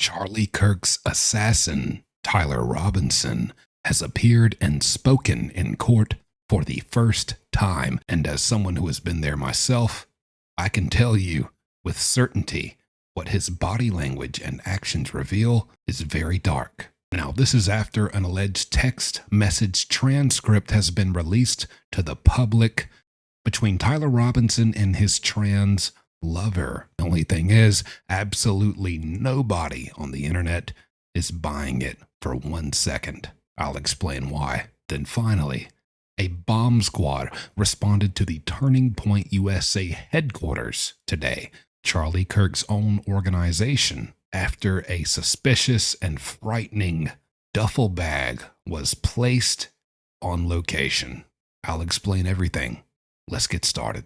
Charlie Kirk's assassin, Tyler Robinson, has appeared and spoken in court for the first time. And as someone who has been there myself, I can tell you with certainty what his body language and actions reveal is very dark. Now, this is after an alleged text message transcript has been released to the public between Tyler Robinson and his trans lover. The only thing is, absolutely nobody on the internet is buying it for 1 second. I'll explain why. Then finally, a bomb squad responded to the Turning Point USA headquarters today, Charlie Kirk's own organization, after a suspicious and frightening duffel bag was placed on location. I'll explain everything. Let's get started.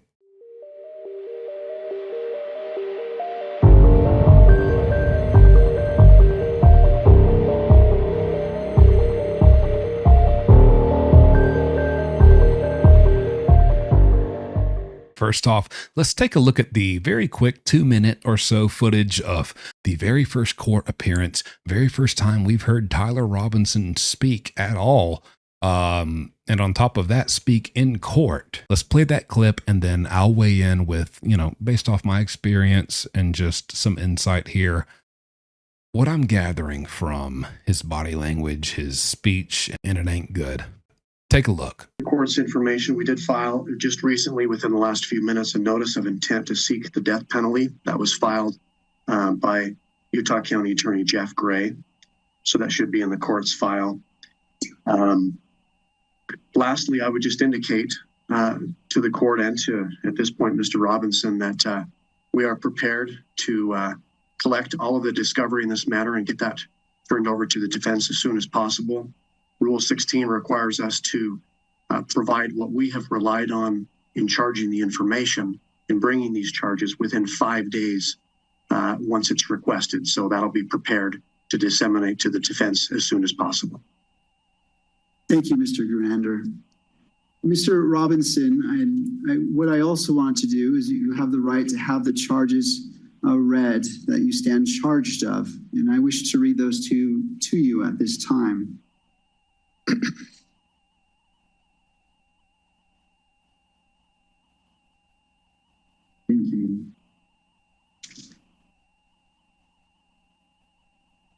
First off, let's take a look at the very quick 2-minute or so footage of the very first court appearance, very first time we've heard Tyler Robinson speak at all. And on top of that, speak in court. Let's play that clip and then I'll weigh in with, based off my experience and just some insight here, what I'm gathering from his body language, his speech, and it ain't good. Take a look. Court's information, we did file just recently within the last few minutes a notice of intent to seek the death penalty that was filed by Utah County Attorney Jeff Gray. So that should be in the court's file. Lastly, I would just indicate to the court and to, at this point, Mr. Robinson, that we are prepared to collect all of the discovery in this matter and get that turned over to the defense as soon as possible. Rule 16 requires us to provide what we have relied on in charging the information in bringing these charges within 5 days once it's requested. So that'll be prepared to disseminate to the defense as soon as possible. Thank you, Mr. Grander. Mr. Robinson, what I also want to do is you have the right to have the charges read that you stand charged of, and I wish to read those to you at this time. Thank you.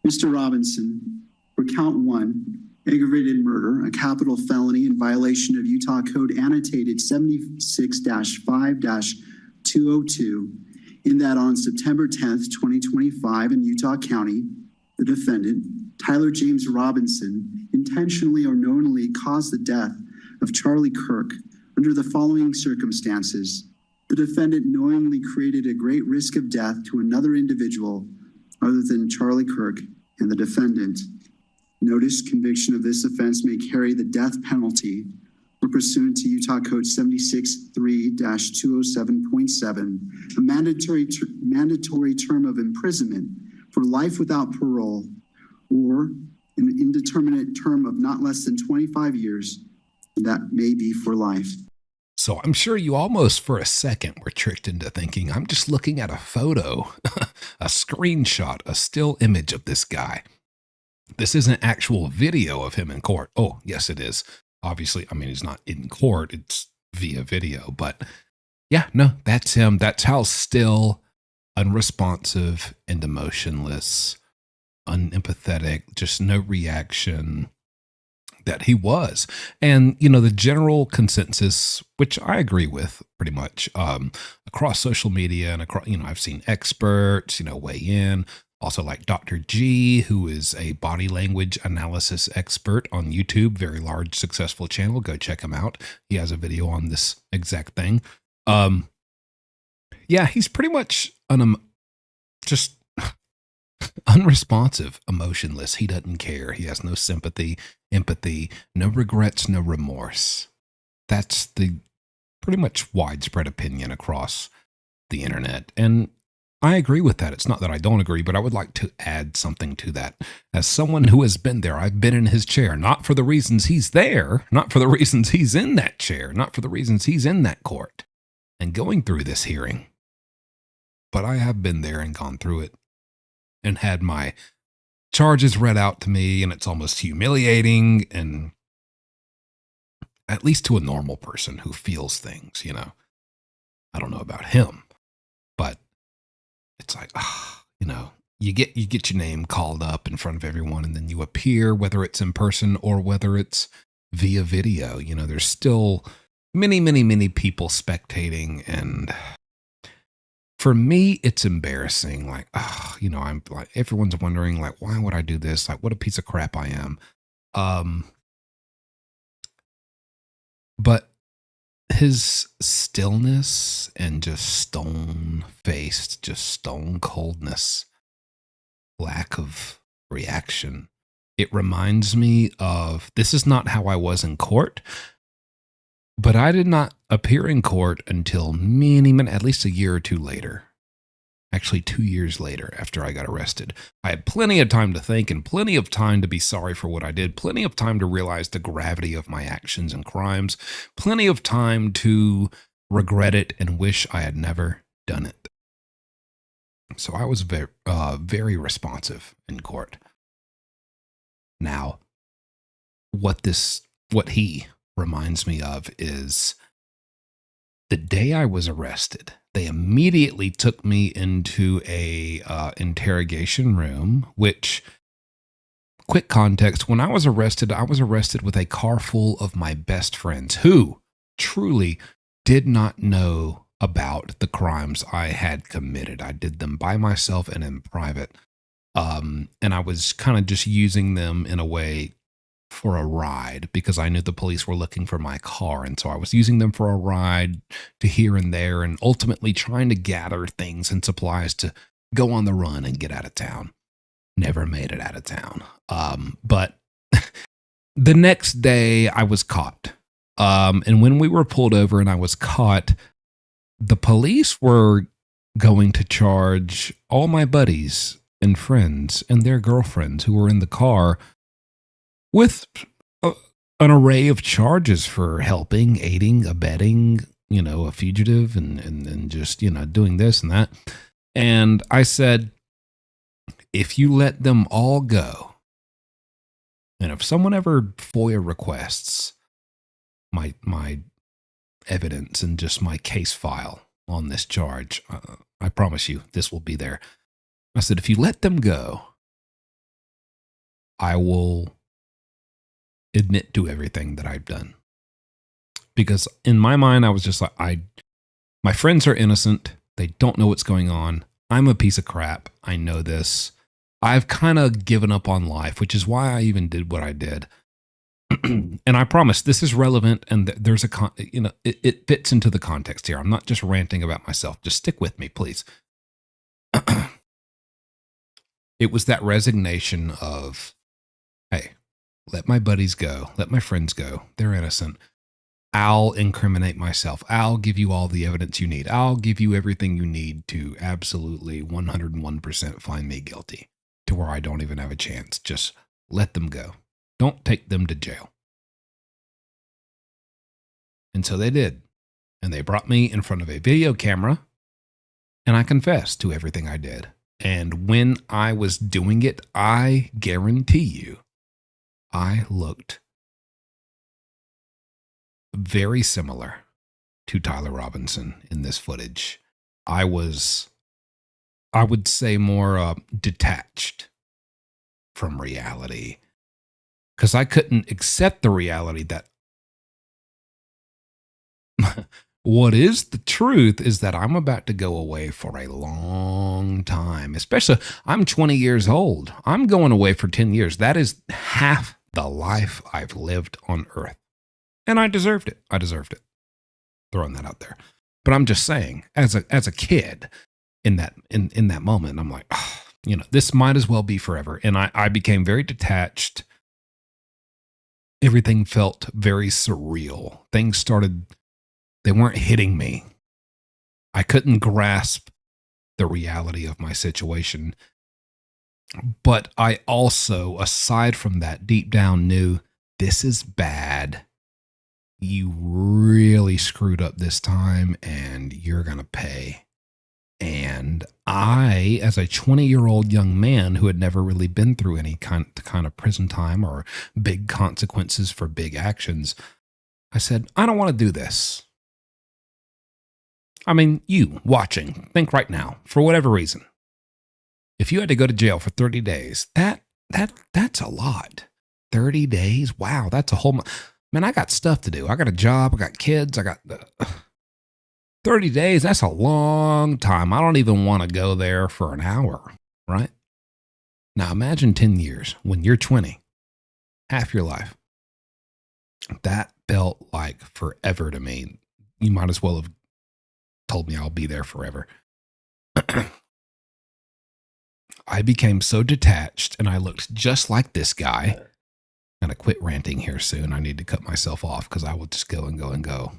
Mr. Robinson, for count 1, aggravated murder, a capital felony in violation of Utah Code Annotated 76-5-202, in that on September 10th, 2025 in Utah County, the defendant, Tyler James Robinson, intentionally or knowingly caused the death of Charlie Kirk under the following circumstances. The defendant knowingly created a great risk of death to another individual other than Charlie Kirk and the defendant. Notice conviction of this offense may carry the death penalty or pursuant to Utah Code 76-3-207.7, a mandatory term of imprisonment for life without parole, or an indeterminate term of not less than 25 years, that may be for life. So I'm sure you almost for a second were tricked into thinking I'm just looking at a photo, a screenshot, a still image of this guy. This isn't actual video of him in court. Oh, yes, it is. Obviously, he's not in court. It's via video. But yeah, no, that's him. That's how still, unresponsive, and emotionless, unempathetic, just no reaction that he was. And, the general consensus, which I agree with pretty much, across social media and across, I've seen experts, weigh in. Also like Dr. G, who is a body language analysis expert on YouTube, very large, successful channel. Go check him out. He has a video on this exact thing. Yeah, he's pretty much just unresponsive, emotionless. He doesn't care. He has no sympathy, empathy, no regrets, no remorse. That's the pretty much widespread opinion across the internet. And I agree with that. It's not that I don't agree, but I would like to add something to that. As someone who has been there, I've been in his chair, not for the reasons he's there, not for the reasons he's in that chair, not for the reasons he's in that court and going through this hearing. But I have been there and gone through it. and had my charges read out to me, and it's almost humiliating, and at least to a normal person who feels things, you know. I don't know about him, but it's like, you know, you get your name called up in front of everyone, and then you appear, whether it's in person or whether it's via video. You know, there's still many people spectating, and for me, it's embarrassing. Like, you know, I'm like, everyone's wondering, like, why would I do this? Like, what a piece of crap I am. But his stillness and just stone-faced, just stone coldness, lack of reaction. It reminds me of, this is not how I was in court, but I did not appear in court until at least a year or two later. Actually, 2 years later, after I got arrested. I had plenty of time to think and plenty of time to be sorry for what I did, plenty of time to realize the gravity of my actions and crimes, plenty of time to regret it and wish I had never done it. So I was very responsive in court. Now, what he reminds me of is the day I was arrested. They immediately took me into a interrogation room, which, quick context, when I was arrested with a car full of my best friends who truly did not know about the crimes I had committed. I did them by myself and in private. And I was kind of just using them in a way for a ride because I knew the police were looking for my car. And so I was using them for a ride to here and there and ultimately trying to gather things and supplies to go on the run and get out of town. Never made it out of town. But the next day I was caught. And when we were pulled over and I was caught, the police were going to charge all my buddies and friends and their girlfriends who were in the car with an array of charges for helping, aiding, abetting, you know, a fugitive and just, you know, doing this and that. And I said, if you let them all go, and if someone ever FOIA requests my evidence and just my case file on this charge, I promise you this will be there. I said, if you let them go, I will admit to everything that I've done. Because in my mind, I was just like, my friends are innocent. They don't know what's going on. I'm a piece of crap. I know this. I've kind of given up on life, which is why I even did what I did. And I promise this is relevant, and there's it fits into the context here. I'm not just ranting about myself. Just stick with me, please. It was that resignation of, hey, let my buddies go. Let my friends go. They're innocent. I'll incriminate myself. I'll give you all the evidence you need. I'll give you everything you need to absolutely 101% find me guilty to where I don't even have a chance. Just let them go. Don't take them to jail. And so they did. And they brought me in front of a video camera, and I confessed to everything I did. And when I was doing it, I guarantee you, I looked very similar to Tyler Robinson in this footage. I would say more detached from reality, because I couldn't accept the reality that what is the truth is that I'm about to go away for a long time. Especially, I'm 20 years old. I'm going away for 10 years. That is half the life I've lived on earth. And I deserved it. I deserved it. Throwing that out there. But I'm just saying, as a kid in that moment, I'm like, this might as well be forever. And I became very detached. Everything felt very surreal. Things started, they weren't hitting me. I couldn't grasp the reality of my situation. But I also, aside from that, deep down knew this is bad. You really screwed up this time and you're going to pay. And I, as a 20-year-old young man who had never really been through any kind of prison time or big consequences for big actions, I said, I don't want to do this. I mean, you watching, think right now, for whatever reason, if you had to go to jail for 30 days, that's a lot. 30 days? Wow, that's a whole man, I got stuff to do. I got a job, I got kids, I got 30 days, that's a long time. I don't even want to go there for an hour, right? Now imagine 10 years when you're 20, half your life. That felt like forever to me. You might as well have told me I'll be there forever. I became so detached and I looked just like this guy. I'm going to quit ranting here soon. I need to cut myself off because I will just go and go and go.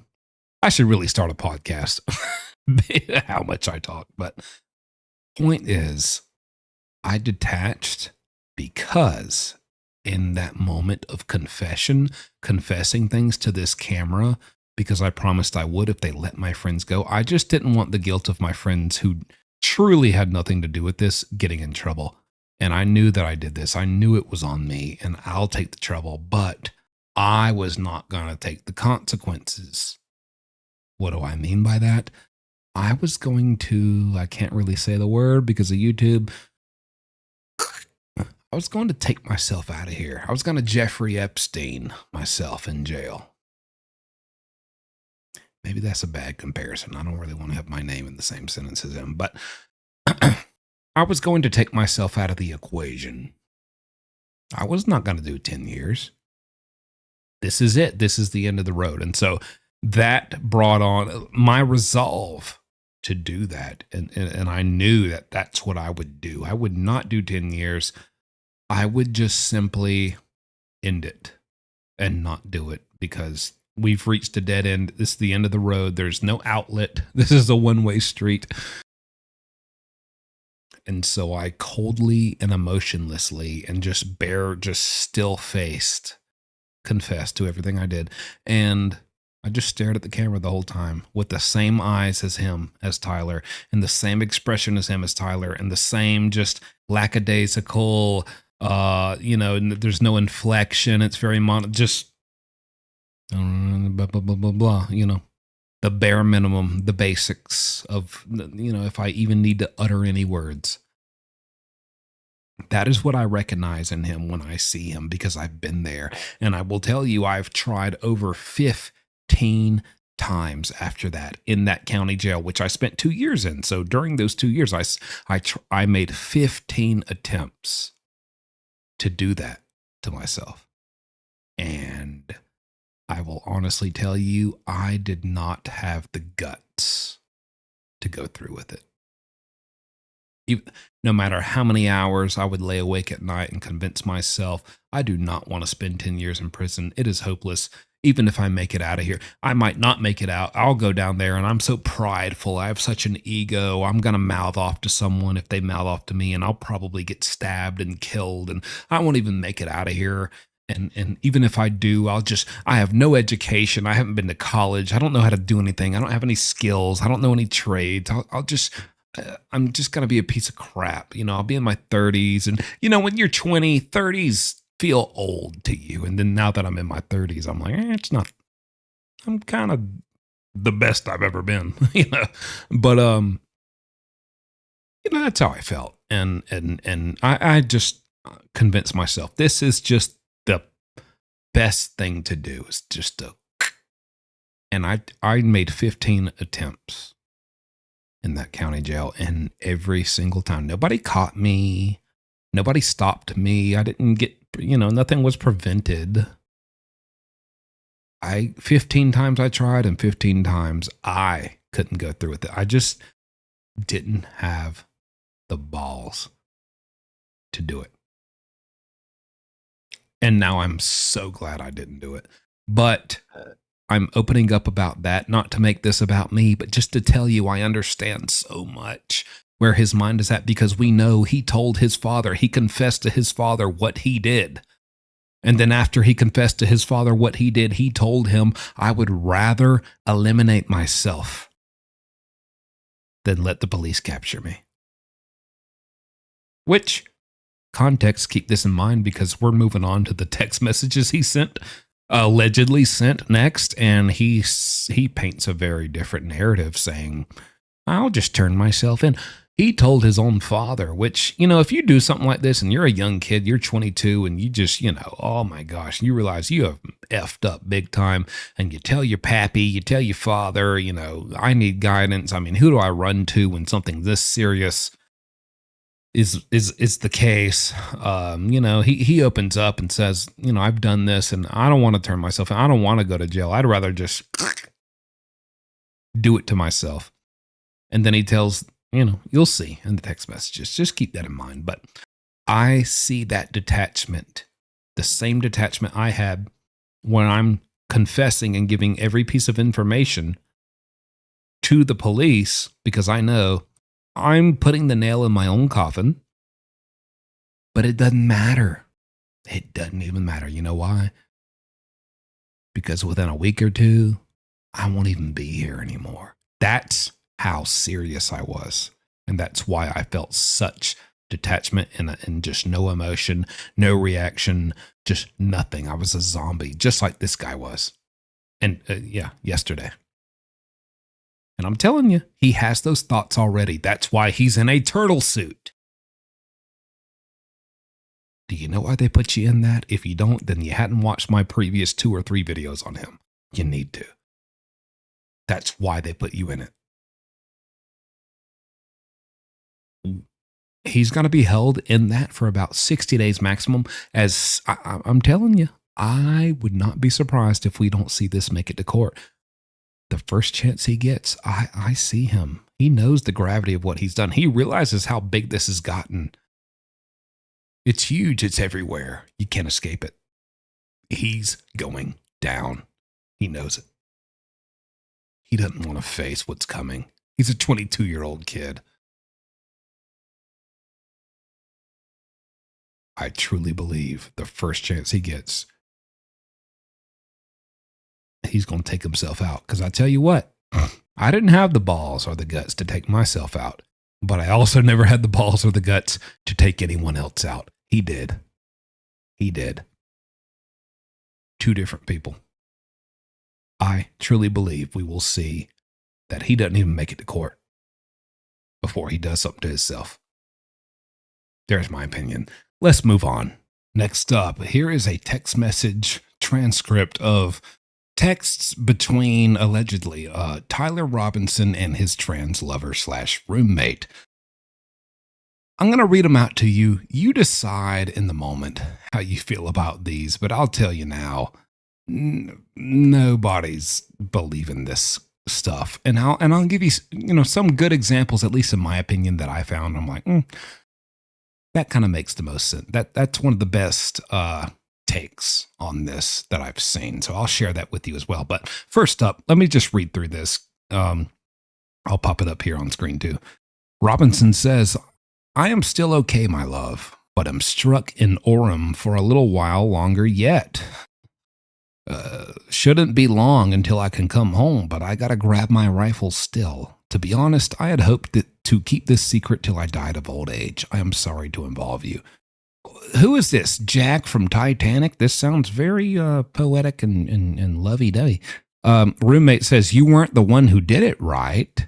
I should really start a podcast. How much I talk. But point is, I detached because in that moment of confessing things to this camera, because I promised I would if they let my friends go, I just didn't want the guilt of my friends who truly had nothing to do with this getting in trouble. And I knew that I did this. I knew it was on me and I'll take the trouble, but I was not going to take the consequences. What do I mean by that? I was going to, I can't really say the word because of YouTube. I was going to take myself out of here. I was going to Jeffrey Epstein myself in jail. Maybe that's a bad comparison. I don't really want to have my name in the same sentence as him, but I was going to take myself out of the equation. I was not going to do 10 years. This is it. This is the end of the road. And so that brought on my resolve to do that. And I knew that that's what I would do. I would not do 10 years. I would just simply end it and not do it because we've reached a dead end. This is the end of the road. There's no outlet. This is a one-way street. And so I coldly and emotionlessly and just still-faced confessed to everything I did. And I just stared at the camera the whole time with the same eyes as him, as Tyler, and the same expression as him, as Tyler, and the same just lackadaisical, there's no inflection. It's very just blah, blah, blah, blah, blah, the bare minimum, the basics of, if I even need to utter any words. That is what I recognize in him when I see him because I've been there. And I will tell you, I've tried over 15 times after that in that county jail, which I spent 2 years in. So during those 2 years, I made 15 attempts to do that to myself. And I will honestly tell you, I did not have the guts to go through with it. No matter how many hours I would lay awake at night and convince myself, I do not want to spend 10 years in prison. It is hopeless. Even if I make it out of here, I might not make it out. I'll go down there and I'm so prideful. I have such an ego. I'm going to mouth off to someone if they mouth off to me, and I'll probably get stabbed and killed, and I won't even make it out of here. And even if I do, I have no education. I haven't been to college. I don't know how to do anything. I don't have any skills. I don't know any trades. I'm just going to be a piece of crap. I'll be in my 30s. And, when you're 20, 30s feel old to you. And then now that I'm in my 30s, I'm like, it's not, I'm kind of the best I've ever been, But, that's how I felt. And I just convinced myself this is just the best thing to do is just to, and I made 15 attempts in that county jail, and every single time nobody caught me, nobody stopped me, I didn't get, nothing was prevented. 15 times I tried, and 15 times I couldn't go through with it. I just didn't have the balls to do it. And now I'm so glad I didn't do it. But I'm opening up about that, not to make this about me, but just to tell you I understand so much where his mind is at, because we know he told his father, he confessed to his father what he did. And then after he confessed to his father what he did, he told him, I would rather eliminate myself then let the police capture me. Which, context, keep this in mind because we're moving on to the text messages he sent, allegedly sent next, and he paints a very different narrative saying, I'll just turn myself in. He told his own father, which, if you do something like this and you're a young kid, you're 22 and you just, oh my gosh, you realize you have effed up big time and you tell your pappy, you tell your father, I need guidance. I mean, who do I run to when something this serious is the case? He opens up and says, I've done this and I don't want to turn myself in. I don't want to go to jail. I'd rather just do it to myself. And then he tells, you'll see in the text messages. Just keep that in mind. But I see that detachment, the same detachment I had when I'm confessing and giving every piece of information to the police because I know I'm putting the nail in my own coffin. But it doesn't matter. It doesn't even matter. You know why? Because within a week or two, I won't even be here anymore. That's how serious I was. And that's why I felt such detachment and just no emotion, no reaction, just nothing. I was a zombie, just like this guy was. And yesterday. And I'm telling you, he has those thoughts already. That's why he's in a turtle suit. Do you know why they put you in that? If you don't, then you hadn't watched my previous 2 or 3 videos on him. You need to. That's why they put you in it. He's going to be held in that for about 60 days maximum. As I'm telling you, I would not be surprised if we don't see this make it to court. The first chance he gets, I see him. He knows the gravity of what he's done. He realizes how big this has gotten. It's huge. It's everywhere. You can't escape it. He's going down. He knows it. He doesn't want to face what's coming. He's a 22-year-old kid. I truly believe the first chance he gets, he's going to take himself out. Because I tell you what, I didn't have the balls or the guts to take myself out. But I also never had the balls or the guts to take anyone else out. He did. He did. 2 different people. I truly believe we will see that he doesn't even make it to court before he does something to himself. There's my opinion. Let's move on. Next up, here is a text message transcript of texts between, allegedly, Tyler Robinson and his trans lover / roommate. I'm going to read them out to you. You decide in the moment how you feel about these, but I'll tell you now, nobody's believing this stuff. And I'll give you, some good examples, at least in my opinion, that I found. I'm like, that kind of makes the most sense. That's one of the best takes on this that I've seen. So I'll share that with you as well. But first up, let me just read through this. I'll pop it up here on screen too. Robinson says, I am still okay, my love, but I'm struck in Orem for a little while longer yet. Shouldn't be long until I can come home, but I gotta grab my rifle still. To be honest, I had hoped to keep this secret till I died of old age. I am sorry to involve you. Who is this? Jack from Titanic? This sounds very poetic and lovey-dovey. Roommate says, you weren't the one who did it, right?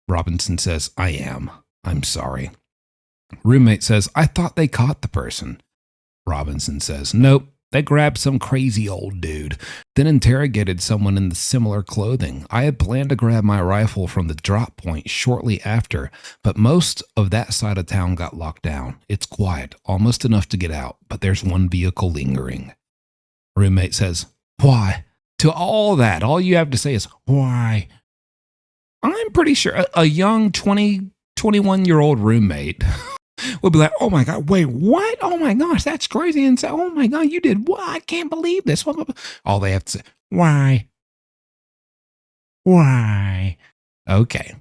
Robinson says, I am. I'm sorry. Roommate says, I thought they caught the person. Robinson says, nope. They grabbed some crazy old dude, then interrogated someone in the similar clothing. I had planned to grab my rifle from the drop point shortly after, but most of that side of town got locked down. It's quiet, almost enough to get out, but there's one vehicle lingering. Roommate says, why? To all that, all you have to say is, why? I'm pretty sure a young 21-year-old roommate would be like, oh my God, wait, what? Oh my gosh, that's crazy. And say, oh my God, you did what? I can't believe this. All they have to say, why? Why? Okay.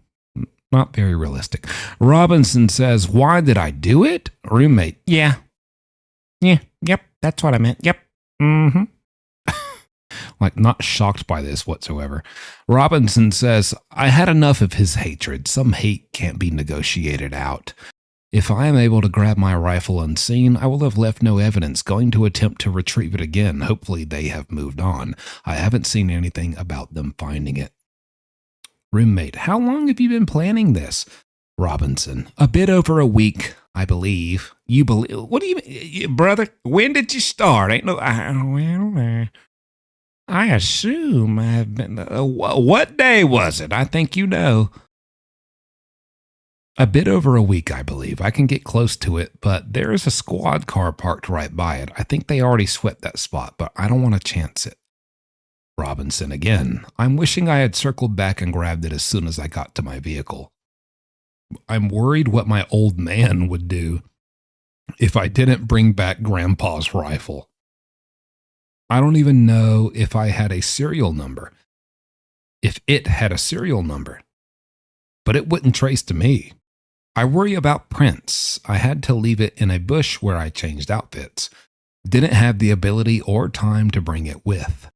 Not very realistic. Robinson says, why did I do it? Roommate, yeah. Yep, that's what I meant. Yep. like not shocked by this whatsoever. Robinson says, I had enough of his hatred. Some hate can't be negotiated out. If I am able to grab my rifle unseen, I will have left no evidence, going to attempt to retrieve it again. Hopefully they have moved on. I haven't seen anything about them finding it. Roommate, how long have you been planning this? Robinson, a bit over a week, I believe. You believe? What do you mean, brother? When did you start? Ain't no. I assume I've been. What day was it? I think you know. A bit over a week, I believe. I can get close to it, but there is a squad car parked right by it. I think they already swept that spot, but I don't want to chance it. Robinson again. I'm wishing I had circled back and grabbed it as soon as I got to my vehicle. I'm worried what my old man would do if I didn't bring back Grandpa's rifle. I don't even know if I had a serial number. If it had a serial number. But it wouldn't trace to me. I worry about prints. I had to leave it in a bush where I changed outfits. Didn't have the ability or time to bring it with.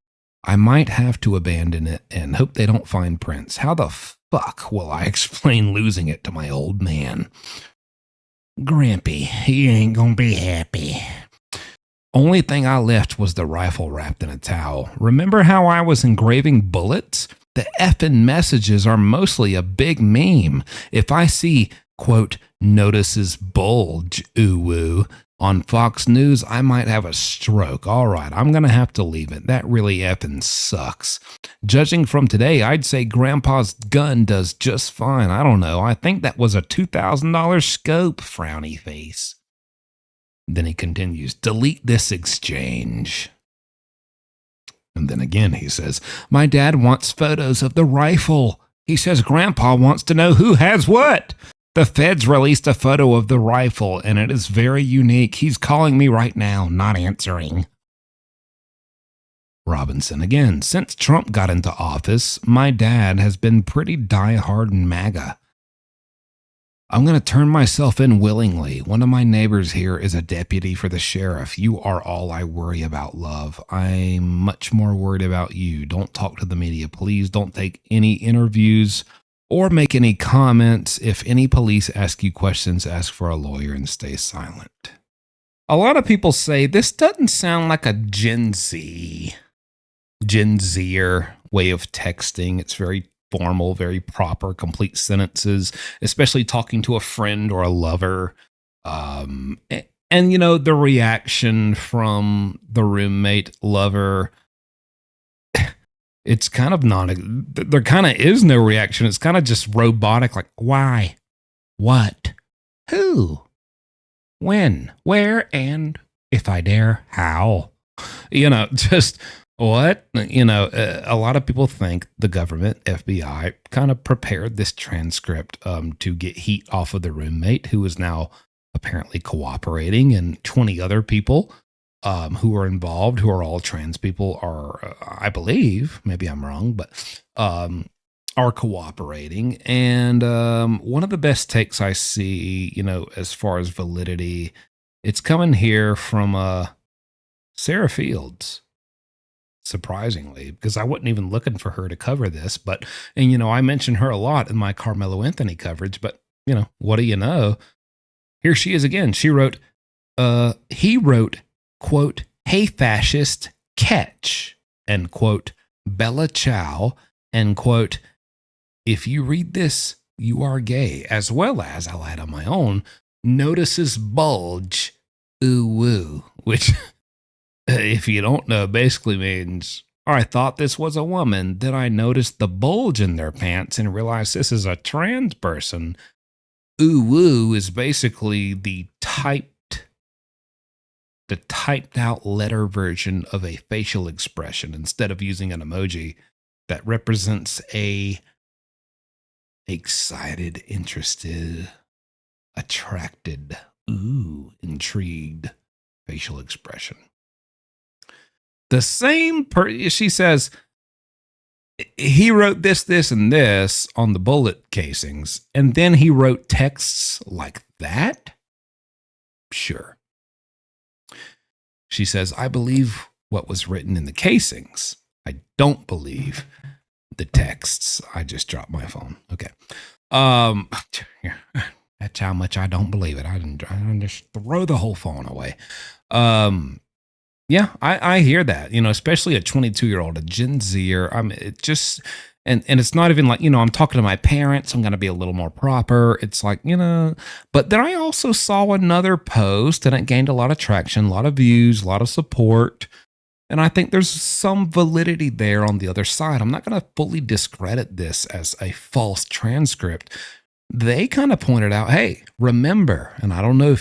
I might have to abandon it and hope they don't find prints. How the fuck will I explain losing it to my old man? Grampy, he ain't gonna be happy. Only thing I left was the rifle wrapped in a towel. Remember how I was engraving bullets? The effing messages are mostly a big meme. If I see, quote, notices bulge, ooh-woo, on Fox News, I might have a stroke. All right, I'm going to have to leave it. That really effing sucks. Judging from today, I'd say Grandpa's gun does just fine. I don't know. I think that was a $2,000 scope, frowny face. Then he continues, delete this exchange. And then again he says, my dad wants photos of the rifle. He says Grandpa wants to know who has what. The feds released a photo of the rifle, and it is very unique. He's calling me right now, not answering. Robinson again. Since Trump got into office, my dad has been pretty diehard in MAGA. I'm going to turn myself in willingly. One of my neighbors here is a deputy for the sheriff. You are all I worry about, love. I'm much more worried about you. Don't talk to the media. Please don't take any interviews or make any comments. If any police ask you questions, ask for a lawyer and stay silent. A lot of people say this doesn't sound like a Gen Zer way of texting. It's very formal, very proper, complete sentences, especially talking to a friend or a lover. And you know, the reaction from the roommate lover, it's kind of there kind of is no reaction. It's kind of just robotic, like, why? What? Who? When? Where? And if I dare, how? You know, just what? You know, a lot of people think the government, FBI, kind of prepared this transcript to get heat off of the roommate, who is now apparently cooperating, and 20 other people who are involved, who are all trans people, are, I believe, maybe I'm wrong, but are cooperating. And one of the best takes I see, you know, as far as validity, it's coming here from Sarah Fields. Surprisingly, because I wasn't even looking for her to cover this, and you know, I mention her a lot in my Carmelo Anthony coverage, but you know, what do you know? Here she is again. She wrote, he wrote, quote, hey fascist, catch, end quote, Bella Ciao, end quote, if you read this, you are gay, as well as, I'll add on my own, notices bulge, ooh woo, which if you don't know, basically means, I thought this was a woman, then I noticed the bulge in their pants and realized this is a trans person. Ooh woo is basically the typed out letter version of a facial expression instead of using an emoji that represents a excited, interested, attracted, intrigued facial expression. The same she says, he wrote this, this, and this on the bullet casings, and then he wrote texts like that? Sure. She says, I believe what was written in the casings. I don't believe the texts. I just dropped my phone. Okay. That's how much I don't believe it. I didn't just throw the whole phone away. Yeah, I hear that, especially a 22-year-old, a Gen Zer. I mean, it just, and it's not even like, I'm talking to my parents. I'm going to be a little more proper. It's like, but then I also saw another post and it gained a lot of traction, a lot of views, a lot of support. And I think there's some validity there on the other side. I'm not going to fully discredit this as a false transcript. They kind of pointed out, hey, remember, and I don't know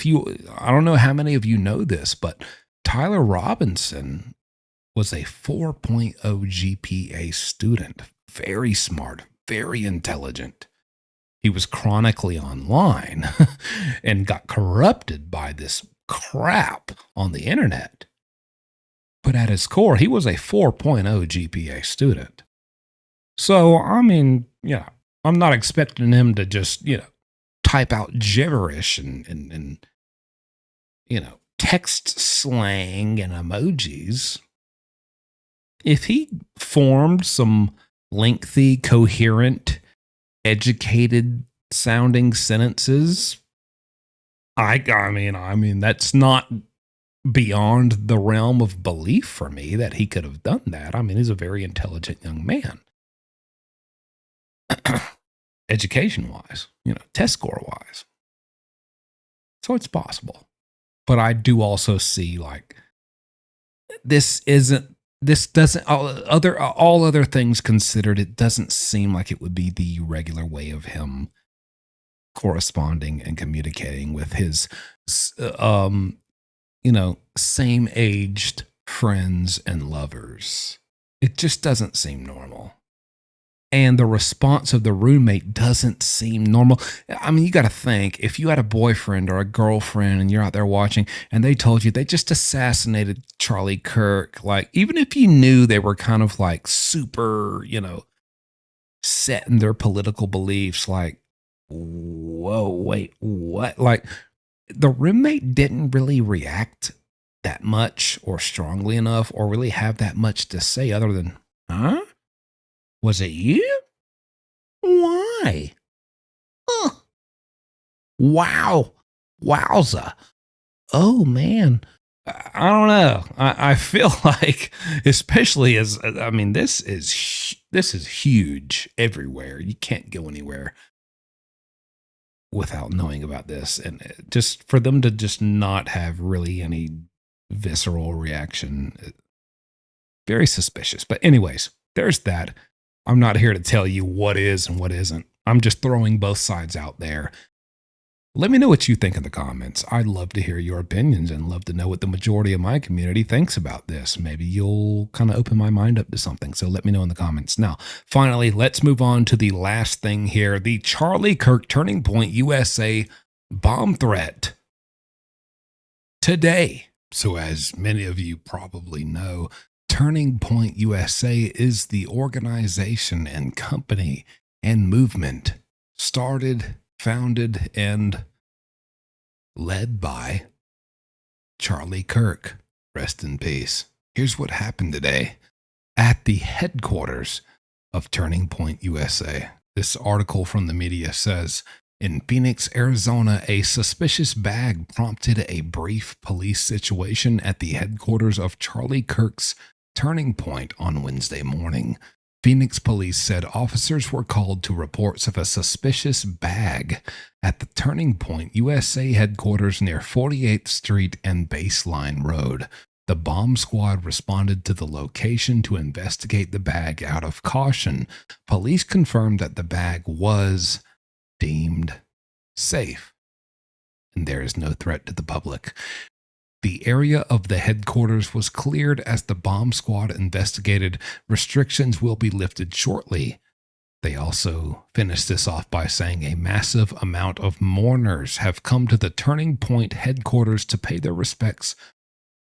how many of you know this, but Tyler Robinson was a 4.0 GPA student, very smart, very intelligent. He was chronically online and got corrupted by this crap on the internet. But at his core, he was a 4.0 GPA student. So, I mean, I'm not expecting him to just, type out gibberish and text slang and emojis. If he formed some lengthy, coherent, educated sounding sentences, I mean, that's not beyond the realm of belief for me that he could have done that. I mean, he's a very intelligent young man. Education-wise, test score-wise. So it's possible. But I do also see all other things considered, it doesn't seem like it would be the regular way of him corresponding and communicating with his, same-aged friends and lovers. It just doesn't seem normal. And the response of the roommate doesn't seem normal. I mean, you got to think, if you had a boyfriend or a girlfriend and you're out there watching and they told you they just assassinated Charlie Kirk, even if you knew they were kind of super, set in their political beliefs, whoa, wait, what? The roommate didn't really react that much or strongly enough or really have that much to say other than, huh? Was it you? Why? Huh. Wow. Wowza. Oh, man. I don't know. I feel like, especially this is huge everywhere. You can't go anywhere without knowing about this. And just for them to just not have really any visceral reaction, very suspicious. But anyways, there's that. I'm not here to tell you what is and what isn't. I'm just throwing both sides out there. Let me know what you think in the comments. I'd love to hear your opinions and love to know what the majority of my community thinks about this. Maybe you'll kind of open my mind up to something. So let me know in the comments. Now, finally, let's move on to the last thing here. The Charlie Kirk Turning Point USA bomb threat today. So as many of you probably know, Turning Point USA is the organization and company and movement started, founded, and led by Charlie Kirk. Rest in peace. Here's what happened today at the headquarters of Turning Point USA. This article from the media says, in Phoenix, Arizona, a suspicious bag prompted a brief police situation at the headquarters of Charlie Kirk's Turning Point on Wednesday morning. Phoenix police said officers were called to reports of a suspicious bag at the Turning Point USA headquarters near 48th Street and Baseline Road. The bomb squad responded to the location to investigate the bag out of caution. Police confirmed that the bag was deemed safe, and there is no threat to the public. The area of the headquarters was cleared as the bomb squad investigated. Restrictions will be lifted shortly. They also finished this off by saying a massive amount of mourners have come to the Turning Point headquarters to pay their respects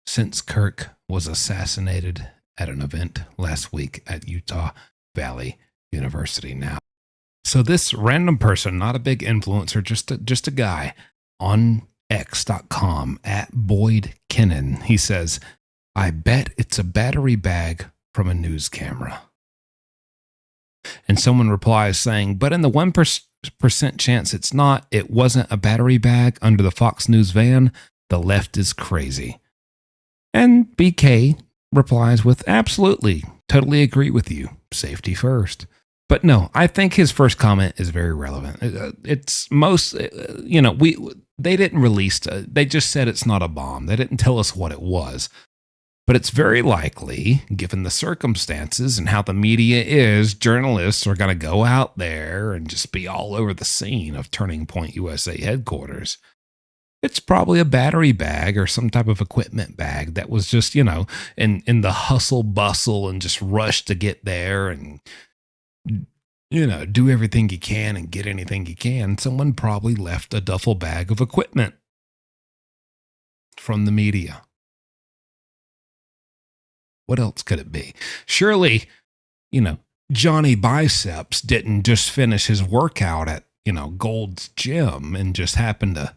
since Kirk was assassinated at an event last week at Utah Valley University. Now, so this random person, not a big influencer, just a guy on X.com at Boyd Kennan. He says, I bet it's a battery bag from a news camera. And someone replies saying, but in the 1% chance it's not, it wasn't a battery bag under the Fox News van, the left is crazy. And BK replies with, absolutely, totally agree with you, safety first. But no, I think his first comment is very relevant. It's most, they didn't release, they just said it's not a bomb. They didn't tell us what it was. But it's very likely, given the circumstances and how the media is, journalists are going to go out there and just be all over the scene of Turning Point USA headquarters. It's probably a battery bag or some type of equipment bag that was just, in the hustle bustle and just rush to get there and, do everything you can and get anything you can. Someone probably left a duffel bag of equipment from the media. What else could it be? Surely, Johnny Biceps didn't just finish his workout at, Gold's Gym and just happened to,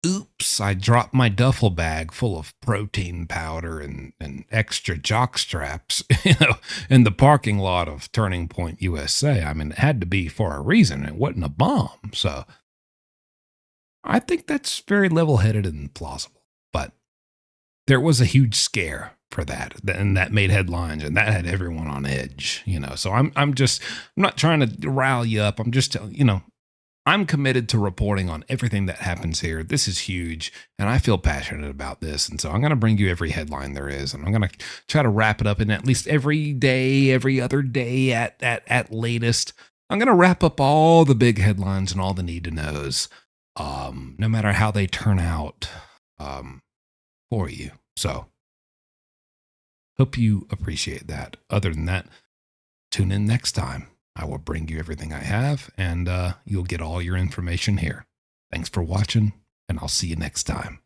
oops, I dropped my duffel bag full of protein powder and extra jock straps, in the parking lot of Turning Point USA. I mean, it had to be for a reason. It wasn't a bomb. So I think that's very level-headed and plausible. But there was a huge scare for that, and that made headlines, and that had everyone on edge, So I'm not trying to rile you up. I'm just telling, I'm committed to reporting on everything that happens here. This is huge, and I feel passionate about this, and so I'm going to bring you every headline there is, and I'm going to try to wrap it up in at least every day, every other day at latest. I'm going to wrap up all the big headlines and all the need to knows, no matter how they turn out, for you. So hope you appreciate that. Other than that, tune in next time. I will bring you everything I have, and you'll get all your information here. Thanks for watching, and I'll see you next time.